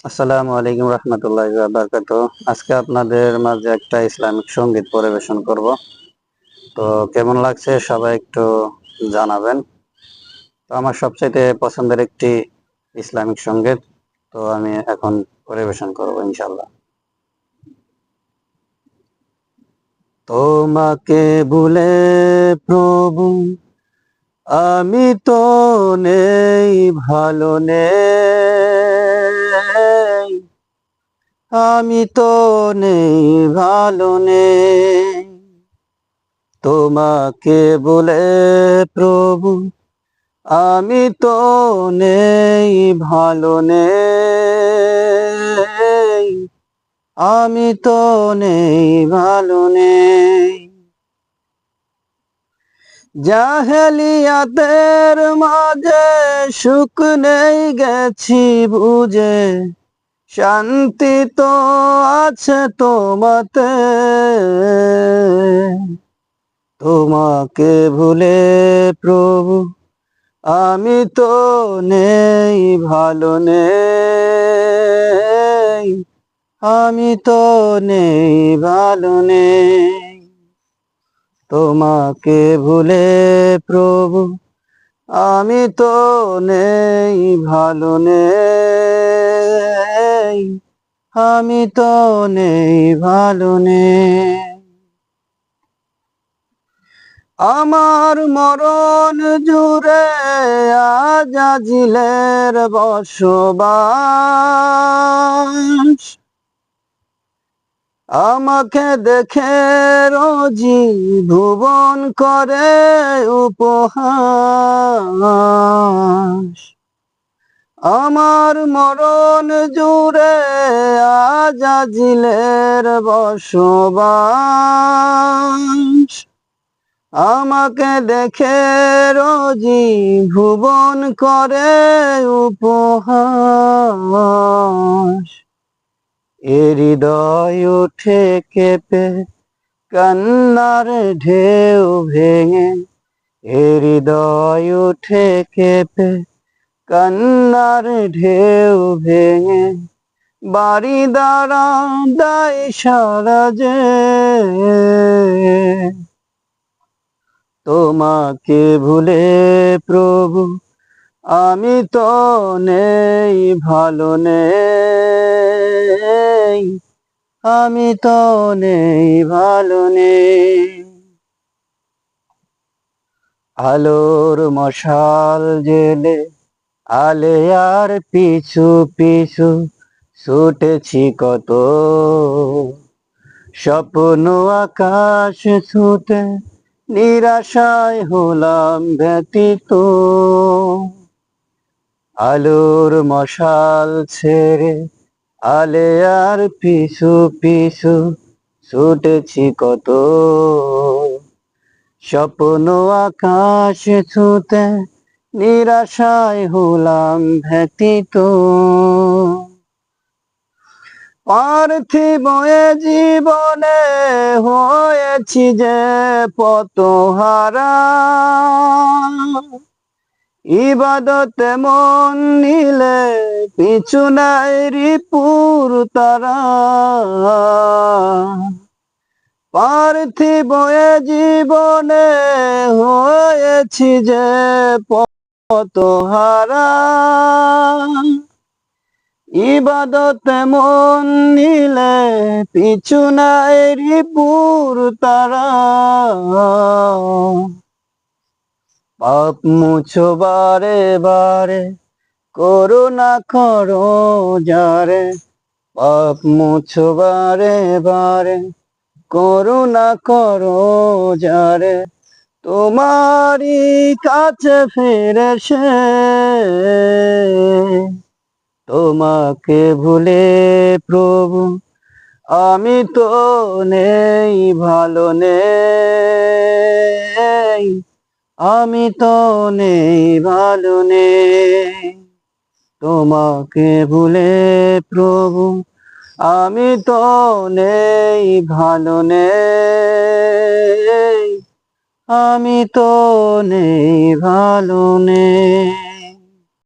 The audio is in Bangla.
আসসালামু আলাইকুম রহমতুল্লাহি ওয়া বারাকাতুহু। আজকে আপনাদের মাঝে একটা ইসলামিক সঙ্গীত পরিবেশন করব। তো কেমন লাগছে সবাই একটু জানাবেন। তো আমার সবচেয়ে পছন্দের একটি ইসলামিক সঙ্গীত, তো আমি এখন পরিবেশন করব ইনশাআল্লাহ। তোমাকে ভুলে প্রভু আমি তো নেই, ভালো নেই, আমি তো নেই, ভালো নেই। তোমাকে বলে প্রভু আমি তো নেই, ভালো নেই, আমি তো নেই, ভালো নেই। জাহেলিয়াতের মাঝে সুখ নেই গেছি বুঝে, শান্তি তো আছে তোমাতে। তোমাকে ভুলে প্রভু আমি তো নেই, ভালো নেই, আমি তো নেই, ভালো নেই। তোমাকে ভুলে প্রভু আমি তো নেই, ভালো নেই, আমি তো নেই, ভালো নেই। আমার মরণ জুড়ে আজাজিলের বসবাস, আমাকে দেখে রোজি ভুবন করে উপহাস। আমার মরণ জুড়ে আজাজিলের বসবাস, আমাকে দেখে রোজি ভুবন করে উপহাস। এ হৃদয় উঠে কেঁপে কান্নার ঢেউ ভেঙে, এ হৃদয় উঠে কেঁপে কান্নার ঢেউ ভেঙে, বাড়ি দাঁড়া দায় সারা যে। তোমাকে ভুলে প্রভু আমি তো নেই, ভালো নেই, আমি তো নেই, ভালো নেই। আলোর মশাল জেলে আলেয়ার পিছু পিছু ছুটেছি কত, স্বপ্ন আকাশ ছুটে নিরাশায় হলাম ব্যতীত। আলোর মশাল ছেড়ে আলেয়ার পিছু পিছু ছুটেছি কত, স্বপ্ন আকাশ ছুঁতে নিরাশায় হলাম ব্যতীত। পার্থিব এ জীবনে হয়েছি যে পতহারা, ইবাদতে মন নিলে পিছু নাই রিপুর তারা। পার্থিব এ জীবনে হয়েছি যে পতহারা, ইবাদতে মন নিলে পিছু নাই রিপুর তারা। পাপ মুছো বারে বারে করুণা করো যারে, পাপ মুছো বারে বারে করুণা করো যারে, তোমারই কাছে ফিরে সে। তোমাকে ভুলে প্রভু আমি তো নেই, ভালো নেই, আমি তো নেই, ভালো নেই। তোমাকে ভুলে প্রভু আমি তো নেই, ভালো নেই, আমি তো নেই, ভালো নেই।